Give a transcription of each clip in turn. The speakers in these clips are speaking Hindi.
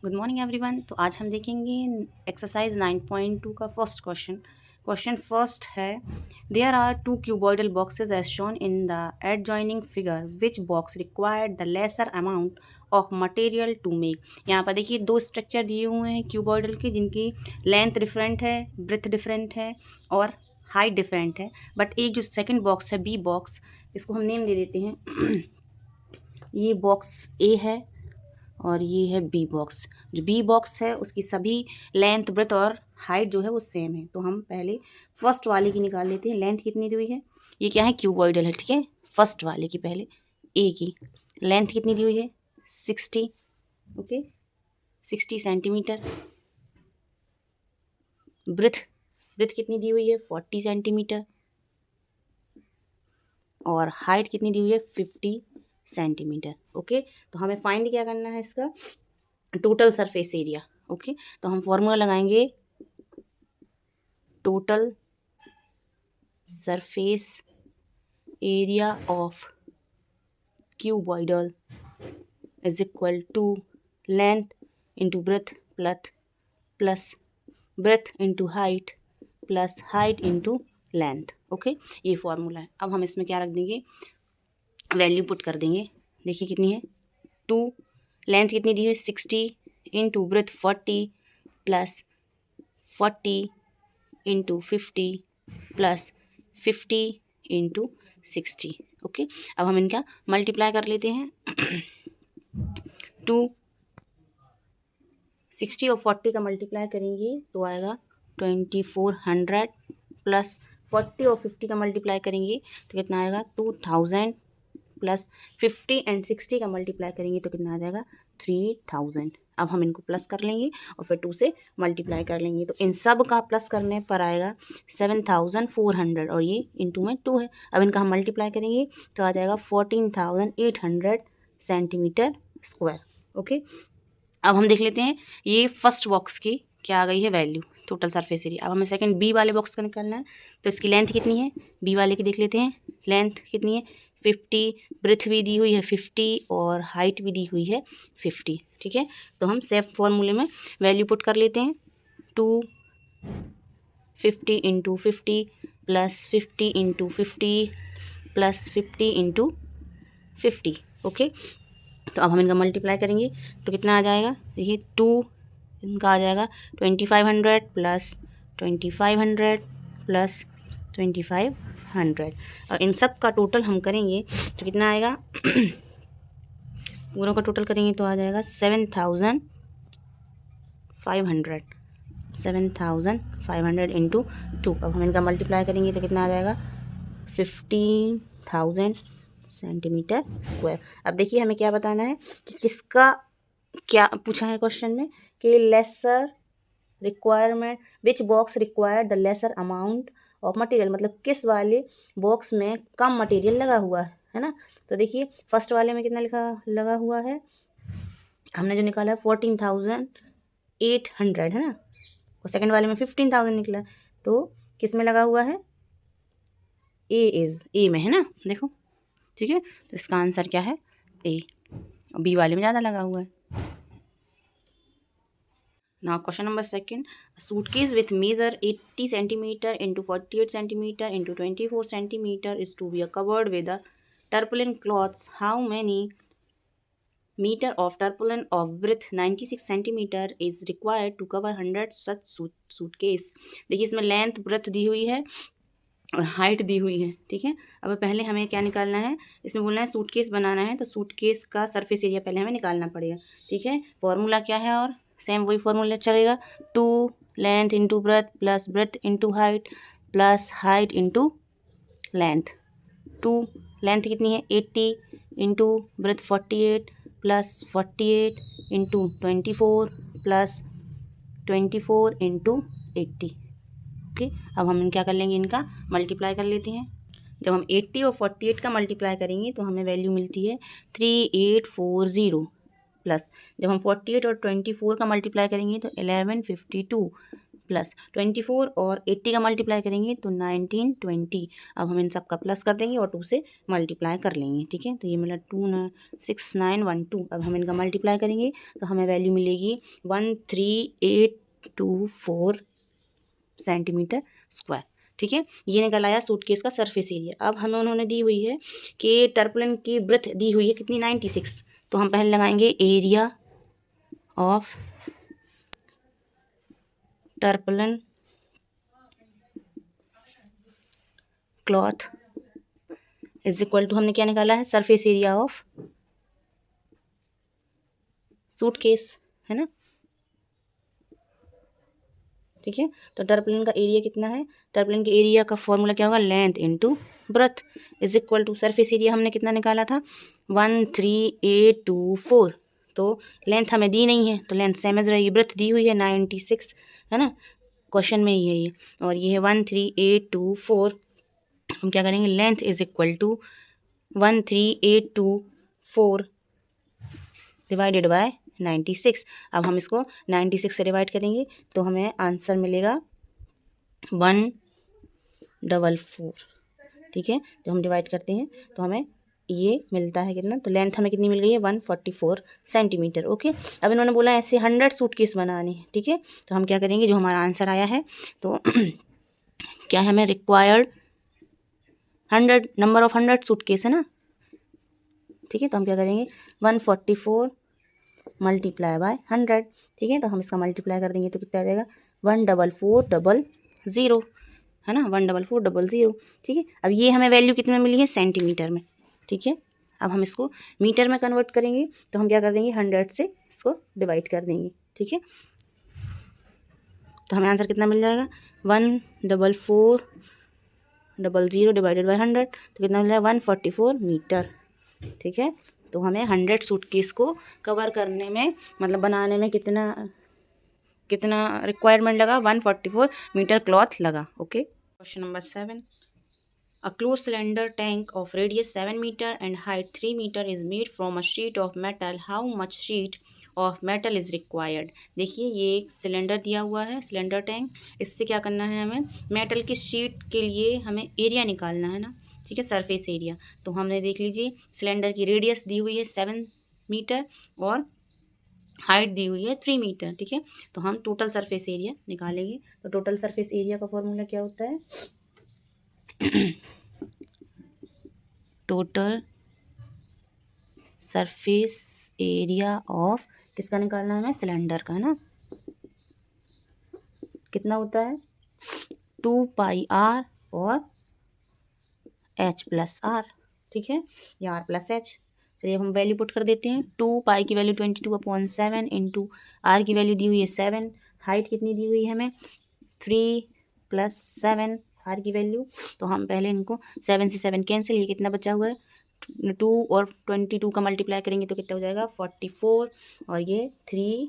Good morning everyone. तो आज हम देखेंगे एक्सरसाइज 9.2 का फर्स्ट क्वेश्चन। क्वेश्चन फर्स्ट है, there are two cuboidal boxes as shown in the adjoining figure, which box required the lesser amount of material to make. यहाँ पर देखिए दो स्ट्रक्चर दिए हुए हैं क्यूबॉइडल के, जिनकी लेंथ डिफरेंट है, ब्रेथ डिफरेंट है और हाइट डिफरेंट है। बट एक जो सेकंड बॉक्स है बी बॉक्स, इसको हम नेम दे देते हैं ये बॉक्स ए है और ये है बी बॉक्स। जो बी बॉक्स है उसकी सभी लेंथ ब्रेथ और हाइट जो है वो सेम है। तो हम पहले फर्स्ट वाले की निकाल लेते हैं। लेंथ कितनी दी हुई है, ये क्या है क्यूबॉइडल है, ठीक है। फर्स्ट वाले की पहले ए की लेंथ कितनी दी हुई है 60, ओके 60 सेंटीमीटर। ब्रेथ ब्रेथ कितनी दी हुई है 40 सेंटीमीटर और हाइट कितनी दी हुई है 50 सेंटीमीटर, ओके। तो हमें फाइंड क्या करना है इसका टोटल सरफेस एरिया, ओके। तो हम फॉर्मूला लगाएंगे total surface area of cuboidal is equal to length into breadth plus breadth into height plus height into length, okay. ये फॉर्मूला है। अब हम इसमें क्या रख देंगे, वैल्यू पुट कर देंगे। देखिए कितनी है 2, लेंथ कितनी दी है 60 into breadth 40 plus 40 into 50 plus 50 into 60, okay. अब हम इनका मल्टीप्लाई कर लेते हैं 2 60 और 40 का मल्टीप्लाई करेंगे तो आएगा 2400 प्लस 40 और 50 का मल्टीप्लाई करेंगे तो कितना आएगा 2000 प्लस 50 एंड 60 का मल्टीप्लाई करेंगे तो कितना आ जाएगा 3000। अब हम इनको प्लस कर लेंगे और फिर 2 से मल्टीप्लाई कर लेंगे तो इन सब का प्लस करने पर आएगा 7400 और ये इंटू में 2 है। अब इनका हम मल्टीप्लाई करेंगे तो आ जाएगा 14800 सेंटीमीटर स्क्वायर, ओके। अब हम देख लेते हैं ये फर्स्ट बॉक्स की क्या आ गई है वैल्यू टोटल सरफेस एरिया। अब हमें सेकंड बी वाले बॉक्स का निकालना है तो इसकी लेंथ कितनी है, बी वाले की देख लेते हैं। लेंथ कितनी है 50, ब्रेथ भी दी हुई है 50 और हाइट भी दी हुई है 50, ठीक है। तो हम सेम फॉर्मूले में वैल्यू पुट कर लेते हैं 250 into 50 plus 50 into 50 plus 50 into 50, okay. तो अब हम इनका मल्टीप्लाई करेंगे तो कितना आ जाएगा, देखिए 2 इनका आ जाएगा 2500 प्लस 2500 प्लस 2500 और इन सब का टोटल हम करेंगे तो कितना आएगा पूरों का टोटल करेंगे तो आ जाएगा 7500 इंटू 2। अब हम इनका मल्टीप्लाई करेंगे तो कितना आ जाएगा 15,000 सेंटीमीटर स्क्वायर। अब देखिए हमें क्या बताना है कि किसका क्या पूछा है क्वेश्चन में कि lesser requirement which box require the lesser amount of material, मतलब किस वाले बॉक्स में कम मटेरियल लगा हुआ है ना। तो देखिए फर्स्ट वाले में कितना लिखा लगा हुआ है, हमने जो निकाला है 14,800 है ना, और सेकंड वाले में 15,000 निकला। तो किस में लगा हुआ है, ए में है ना, देखो ठीक है। तो इसका आंसर क्या है ए, बी वाले में ज़्यादा लगा हुआ है। Now question number second, a suitcase with measure 80 centimeter into 48 centimeter into 24 centimeter is to be covered with a tarpaulin cloths. How many meter of tarpaulin of breadth 96 centimeter is required to cover 100 such suitcase। देखिए इसमें लेंथ ब्रेथ दी हुई है और हाइट दी हुई है, ठीक है। अब पहले हमें क्या निकालना है, इसमें बोलना है सूटकेस बनाना है तो सूटकेस का सरफेस एरिया पहले हमें निकालना पड़ेगा, ठीक है। फॉर्मूला क्या है और सेम वही फॉर्मूला चलेगा 2 length into breadth plus breadth into height plus height into length. 2 length कितनी है 80 into breadth 48 plus 48 into 24 plus 24 into 80, okay. अब हम क्या कर लेंगे, इनका मल्टीप्लाई कर लेते हैं। जब हम 80 और 48 का मल्टीप्लाई करेंगे तो हमें वैल्यू मिलती है 3840 प्लस जब हम 48 और 24 का मल्टीप्लाई करेंगे तो 1152 प्लस 24 और 80 का मल्टीप्लाई करेंगे तो 1920। अब हम इन सब का प्लस कर देंगे और 2 से मल्टीप्लाई कर लेंगे, ठीक है। तो ये मिला 6912। अब हम इनका मल्टीप्लाई करेंगे तो हमें वैल्यू मिलेगी 13824 सेंटीमीटर स्क्वायर, ठीक है। ये निकल आया सूटकेस का सरफेस एरिया। अब हमें उन्होंने दी हुई है कि टर्पलन की ब्रेथ दी हुई है कितनी, 96। तो हम पहले लगाएंगे area of tarpaulin cloth is equal to, हमने क्या निकाला है, सरफेस एरिया ऑफ सूटकेस, है ना, ठीक है। तो टर्पलिन का एरिया कितना है, टर्पलिन के एरिया का फॉर्मूला क्या होगा, length into breadth is equal to surface area हमने कितना निकाला था 13824। तो लेंथ हमें दी नहीं है तो लेंथ सेम एज रहेगी, ब्रेथ दी हुई है 96, है ना, क्वेश्चन में ही है ये, और ये है 13824। हम क्या करेंगे, length is equal to 13824 divided by 96। अब हम इसको 96 से डिवाइड करेंगे तो हमें आंसर मिलेगा 144, ठीक है। जब हम डिवाइड करते हैं तो हमें ये मिलता है कितना, तो लेंथ हमें कितनी मिल गई है 144 सेंटीमीटर, ओके। अब इन्होंने बोला ऐसे 100 सूटकेस बनाने हैं, ठीक है। तो हम क्या करेंगे, जो हमारा आंसर आया है तो क्या है, हमें रिक्वायर्ड 100 नंबर ऑफ 100 सूटकेस है ना, ठीक है। तो हम क्या करेंगे 144 मल्टीप्लाई बाय 100, ठीक है। तो हम इसका मल्टीप्लाई कर देंगे तो कितना आ जाएगा 14400, है ना, 14400, ठीक है। अब ये हमें वैल्यू कितने में मिली है, सेंटीमीटर में, ठीक है। अब हम इसको मीटर में कन्वर्ट करेंगे तो हम क्या कर देंगे 100 से इसको डिवाइड कर देंगे, ठीक है। तो हमें आंसर कितना मिल जाएगा 14400 डिवाइडेड बाई 100, तो कितना मिल जाएगा 144 मीटर, ठीक है। तो हमें 100 सूटकेस को कवर करने में, मतलब बनाने में कितना कितना रिक्वायरमेंट लगा, 144 मीटर क्लॉथ लगा, okay. Question number 7, a closed cylinder tank of radius 7 meter and height 3 meter is made from a sheet of metal. How much sheet of metal is required? देखिए ये एक सिलेंडर दिया हुआ है, सिलेंडर टैंक। इससे क्या करना है, हमें मेटल की शीट के लिए हमें एरिया निकालना है ना, ठीक है, सरफेस एरिया। तो हमने देख लीजिए सिलेंडर की रेडियस दी हुई है 7 मीटर और हाइट दी हुई है 3 मीटर, ठीक है। तो हम टोटल सरफेस एरिया निकालेंगे। तो टोटल सरफेस एरिया का फॉर्मूला क्या होता है, टोटल सरफेस एरिया ऑफ, किसका निकालना है हमें, सिलेंडर का, है ना, कितना होता है 2πr और h प्लस आर, ठीक है, या r प्लस एच। चलिए हम वैल्यू पुट कर देते हैं, 2π की वैल्यू 22/7 इंटू आर की वैल्यू दी हुई है 7, हाइट कितनी दी हुई है हमें 3 + 7 आर की वैल्यू। तो हम पहले इनको 7 से 7 कैंसिल, ये कितना बचा हुआ है 2 और 22 का मल्टीप्लाई करेंगे तो कितना हो जाएगा 44, और ये 3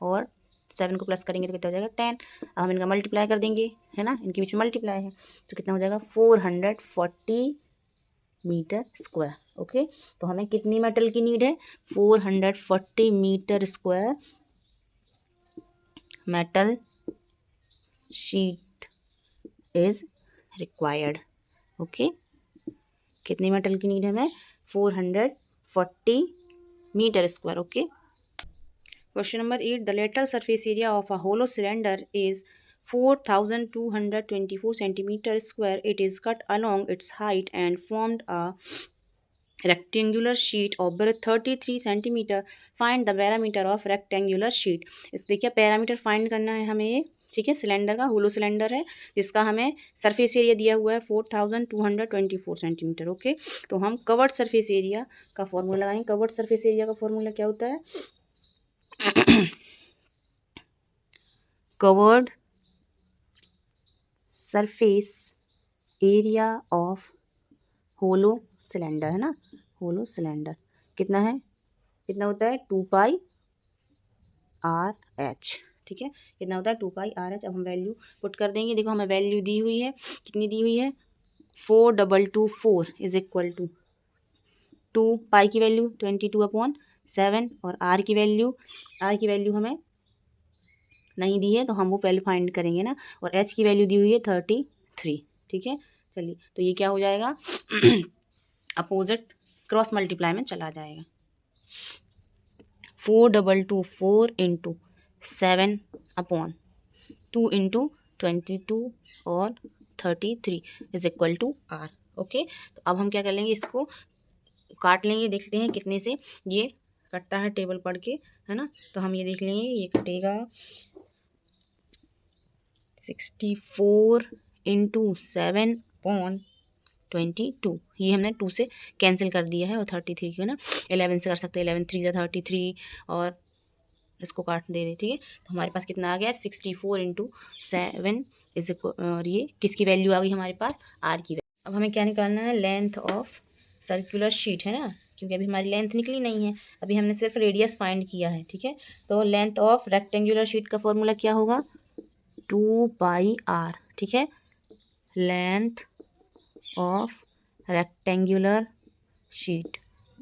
और 7 को प्लस करेंगे तो कितना हो जाएगा 10। अब हम इनका मल्टीप्लाई कर देंगे, है ना, इनके बीच में मल्टीप्लाई है तो कितना हो जाएगा 440 मीटर स्क्वायर, ओके। तो हमें कितनी मेटल की नीड है 440 metre square metal sheet is required, okay. कितनी मेटल की नीड है हमें 440 metre square, okay. Question number 8, the lateral surface area of a hollow cylinder is 4224 centimeter square. It is cut along its height and formed a rectangular sheet of breadth 33 centimeter. Find the parameter of rectangular sheet. इस देखिए पैरामीटर फाइंड करना है हमें ये, ठीक है। सिलेंडर का होलो सिलेंडर है जिसका हमें सरफेस एरिया दिया हुआ है 4224 सेंटीमीटर, ओके। तो हम कवर्ड सरफेस एरिया का फॉर्मूला लगाएंगे। कवर्ड सरफेस एरिया का फॉर्मूला क्या होता है, curved surface area of hollow cylinder, है ना, होलो सिलेंडर कितना है, कितना होता है 2πr h, ठीक है, कितना होता है 2πr h। अब हम वैल्यू पुट कर देंगे। देखो हमें वैल्यू दी हुई है, कितनी दी हुई है 4224 इज इक्वल टू 2π की वैल्यू 22/7 और r की वैल्यू हमें नहीं दी है तो हम वो वैल्यू फाइंड करेंगे ना, और एच की वैल्यू दी हुई है 33, ठीक है। चलिए तो ये क्या हो जाएगा अपोजिट क्रॉस मल्टीप्लाई में चला जाएगा। 4224 इंटू 7/2 इंटू 22 और 33 is equal to r. Okay, तो अब हम क्या कर लेंगे, इसको काट लेंगे, देखते हैं कितने से ये कटता है टेबल पढ़ के, है ना। तो हम ये देख लेंगे, ये कटेगा 64 इंटू 7/22, ये हमने 2 से कैंसिल कर दिया है, और 33 को ना 11 से कर सकते हैं, 11 3 33, और इसको काट दे रहे, ठीक है। तो हमारे पास कितना आ गया 64 इंटू 7 इज, और ये किसकी वैल्यू आ गई हमारे पास, आर की वैल्यू। अब हमें क्या निकालना है, लेंथ ऑफ सर्कुलर शीट, है ना, क्योंकि अभी हमारी लेंथ निकली नहीं है, अभी हमने सिर्फ रेडियस फाइंड किया है, ठीक है। तो लेंथ ऑफ रेक्टेंगुलर शीट का फॉर्मूला क्या होगा, 2πr, ठीक है। Length of rectangular sheet,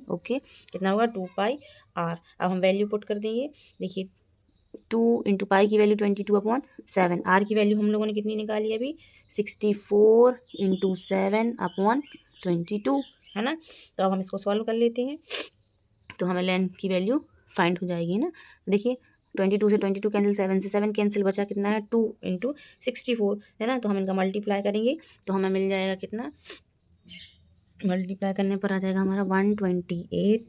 okay, कितना होगा 2πr। अब हम वैल्यू पुट कर देंगे, देखिए 2 इंटू पाई की वैल्यू 22/7, आर की वैल्यू हम लोगों ने कितनी निकाली अभी 64 इंटू 7/22, है ना। तो अब हम इसको सॉल्व कर लेते हैं, तो हमें लेंथ की वैल्यू फाइंड हो जाएगी ना। देखिए 22 से 22 कैंसिल, 7 से 7 कैंसिल, बचा कितना है 2 इंटू 64, है ना। तो हम इनका मल्टीप्लाई करेंगे तो हमें मिल जाएगा कितना, मल्टीप्लाई करने पर आ जाएगा हमारा 128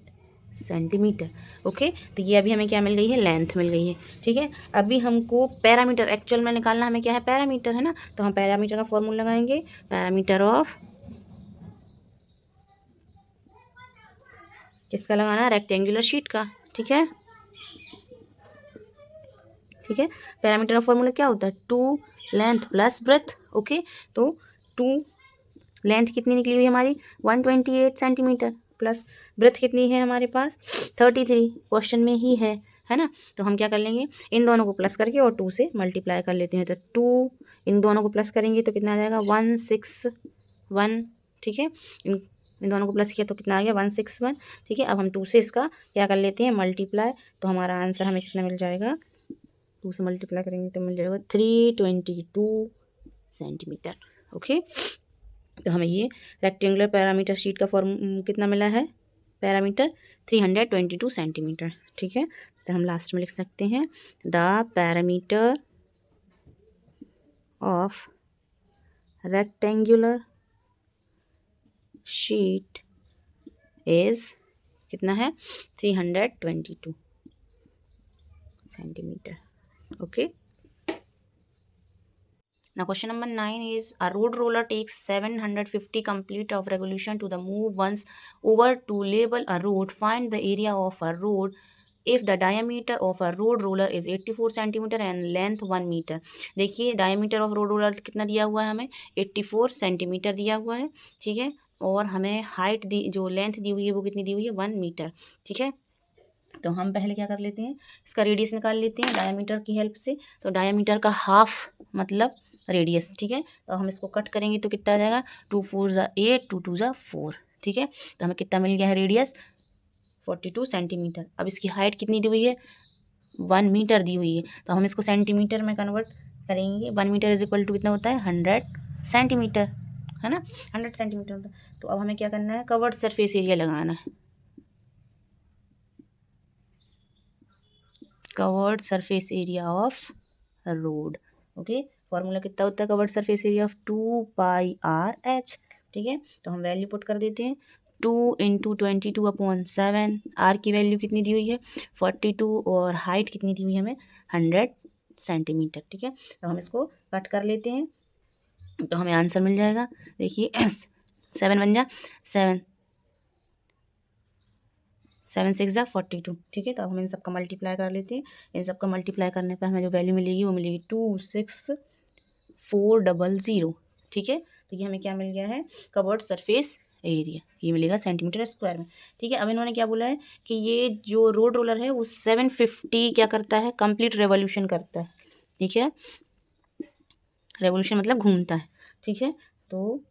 सेंटीमीटर। ओके, तो ये अभी हमें क्या मिल गई है, लेंथ मिल गई है, ठीक है। अभी हमको पैरामीटर एक्चुअल में निकालना, हमें क्या है पैरामीटर, है ना। तो हम पैरामीटर का फॉर्मूला लगाएंगे, पैरामीटर ऑफ किसका लगाना है, रेक्टेंगुलर शीट का, ठीक है, ठीक है। पैरामीटर का फॉर्मूला क्या होता है, 2 लेंथ प्लस ब्रेथ, ओके। तो 2 लेंथ कितनी निकली हुई है हमारी 128 सेंटीमीटर, प्लस ब्रेथ कितनी है हमारे पास 33, क्वेश्चन में ही है ना। तो हम क्या कर लेंगे, इन दोनों को प्लस करके और 2 से मल्टीप्लाई कर लेते हैं, तो 2 इन दोनों को प्लस करेंगे तो कितना आ जाएगा 161, ठीक है। इन दोनों को प्लस किया तो कितना आ गया 161, ठीक है। अब हम 2 से इसका क्या कर लेते हैं मल्टीप्लाई, तो हमारा आंसर हमें कितना मिल जाएगा, 2 से मल्टीप्लाई करेंगे तो मिल जाएगा 322 सेंटीमीटर, ओके। तो हमें ये रेक्टेंगुलर पैरामीटर शीट का फॉर्म कितना मिला है, पैरामीटर 322 सेंटीमीटर, ठीक है। तो हम लास्ट में लिख सकते हैं, the parameter of rectangular sheet is कितना है 322 centimetre, okay. Now question number 9 is, a road roller takes 750 complete of revolution to the move once over to label a road. Find the area of a road if the diameter of a road roller is 84 centimetre and length 1 metre. देखिए diameter of road roller कितना दिया हुआ है हमें 84 सेंटीमीटर दिया हुआ है, ठीक है। और हमें हाइट दी, जो लेंथ दी हुई है वो कितनी दी हुई है 1 मीटर, ठीक है। तो हम पहले क्या कर लेते हैं, इसका रेडियस निकाल लेते हैं डायमीटर की हेल्प से। तो डायमीटर का हाफ मतलब रेडियस, ठीक है। तो हम इसको कट करेंगे तो कितना आ जाएगा 2 4 ज़ा 8, 2 2 ज़ा 4, ठीक है। तो हमें कितना मिल गया है रेडियस 42 सेंटीमीटर। अब इसकी हाइट कितनी दी हुई है 1 मीटर दी हुई है, तो हम इसको सेंटीमीटर में कन्वर्ट करेंगे। 1 मीटर इज इक्वल टू कितना होता है 100 सेंटीमीटर, है ना, 100 सेंटीमीटर होता है। तो अब हमें क्या करना है, कवर्ड सरफेस एरिया लगाना है, curved surface area of road, okay. Formula कितना होता है curved surface area of 2πr/h, ठीक है। तो हम वैल्यू पुट कर देते हैं, 2 इंटू 22/7, आर की वैल्यू कितनी दी हुई है 42, और हाइट कितनी दी हुई है हमें 100 सेंटीमीटर, ठीक है। तो हम इसको कट कर लेते हैं तो हमें आंसर मिल जाएगा, देखिए 7 बन जा 7, 7 6 जा 42, ठीक है। तो अब हम इन सबका मल्टीप्लाई कर लेते हैं, इन सबका मल्टीप्लाई करने पर हमें जो वैल्यू मिलेगी वो मिलेगी 26400, ठीक है। तो ये हमें क्या मिल गया है कवर्ड सरफेस एरिया, ये मिलेगा सेंटीमीटर स्क्वायर में, ठीक है। अब इन्होंने क्या बोला है कि ये जो रोड रोलर है वो 750 क्या करता है कंप्लीट रेवोल्यूशन करता है, ठीक है। रेवोल्यूशन मतलब घूमता है, ठीक है। तो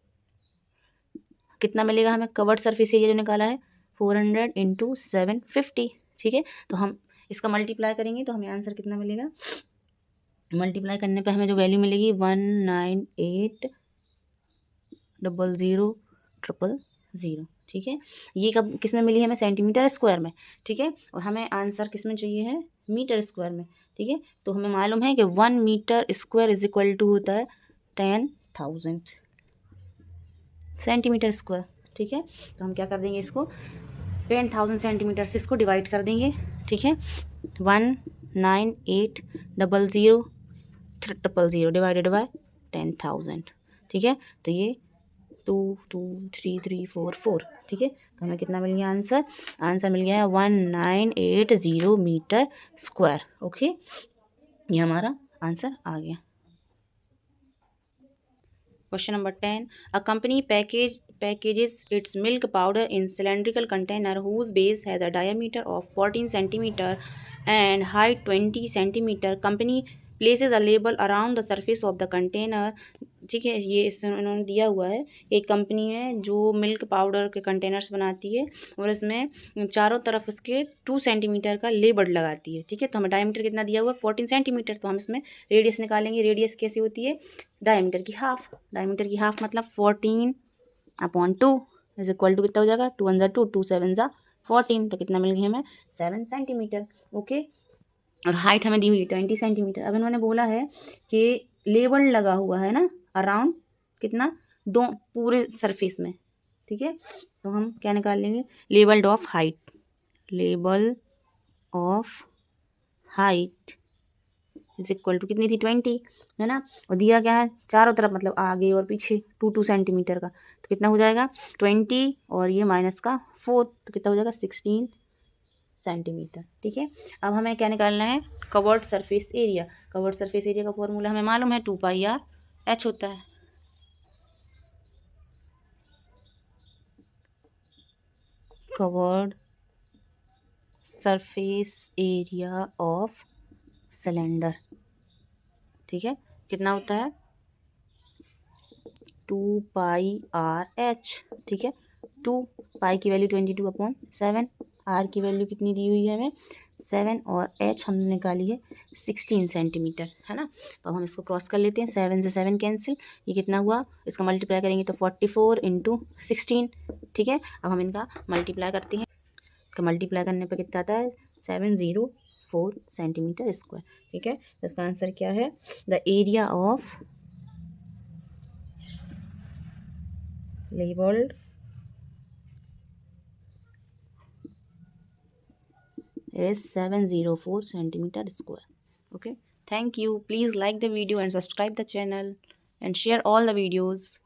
कितना मिलेगा हमें कवर्ड सरफेस एरिया जो निकाला है 400 इंटू 750, ठीक है। तो हम इसका मल्टीप्लाई करेंगे तो हमें आंसर कितना मिलेगा मल्टीप्लाई करने पे हमें जो वैल्यू मिलेगी 198,000,000, ठीक है। ये कब किस में मिली है हमें, सेंटीमीटर स्क्वायर में, ठीक है। और हमें आंसर किस में चाहिए है, मीटर स्क्वायर में, ठीक है। तो हमें मालूम है कि 1 metre square is equal to होता है 10,000 सेंटीमीटर स्क्वायर, ठीक है। तो हम क्या कर देंगे, इसको 10,000 सेंटीमीटर से इसको डिवाइड कर देंगे, ठीक है। 198,000,000 डिवाइडेड बाय 10,000, ठीक है। तो ये 2 2 3 3 4 4, ठीक है। तो हमें कितना मिल गया आंसर, आंसर मिल गया है 1980 मीटर स्क्वायर, ओके। ये हमारा आंसर आ गया। Question number 10. A company packages its milk powder in cylindrical container whose base has a diameter of 14 centimeter and height 20 centimeter. Company places a label around the surface of the container. ठीक है, ये इसमें उन्होंने दिया हुआ है, एक कंपनी है जो मिल्क पाउडर के कंटेनर्स बनाती है और इसमें चारों तरफ उसके 2 सेंटीमीटर का लेबल लगाती है, ठीक है। तो हमें डायमीटर कितना दिया हुआ है, 14 सेंटीमीटर। तो हम इसमें रेडियस निकालेंगे, रेडियस कैसी होती है, डायमीटर की हाफ, डायमीटर की हाफ मतलब 14/2 इज इक्वल टू कितना हो जाएगा, 2 × 2 2 7 × 14, तो कितना मिल गया हमें 7 सेंटीमीटर, ओके। और हाइट हमें दी हुई है 20 सेंटीमीटर। अब इन्होंने बोला है कि लेबल लगा हुआ है ना अराउंड कितना, दो पूरे सरफेस में, ठीक है। तो हम क्या निकाल लेंगे, labelled of height, label of height is equal to कितनी थी, 20, है ना। और दिया क्या है, चारों तरफ मतलब आगे और पीछे 2 सेंटीमीटर का, तो कितना हो जाएगा 20 और ये माइनस का 4, तो कितना हो जाएगा 16 सेंटीमीटर, ठीक है। अब हमें क्या निकालना है, curved surface area. Covered surface area का फॉर्मूला हमें मालूम है, 2πr/h होता है। Curved surface area of cylinder, ठीक है, कितना होता है 2πr/h, ठीक है। 2 पाई की वैल्यू 22/7, आर की वैल्यू कितनी दी हुई है हमें 7 और h हमने निकाली है 16 सेंटीमीटर, है ना। तो अब हम इसको क्रॉस कर लेते हैं, 7 से 7 कैंसिल, ये कितना हुआ, इसका मल्टीप्लाई करेंगे तो 44 × 16, ठीक है। अब हम इनका मल्टीप्लाई करते हैं, इसका मल्टीप्लाई करने पर कितना आता है 704 सेंटीमीटर स्क्वायर, ठीक है। तो इसका आंसर क्या है, the area of labeled is 704 centimeter square, okay. Thank you. Please like the video and subscribe the channel and share all the videos.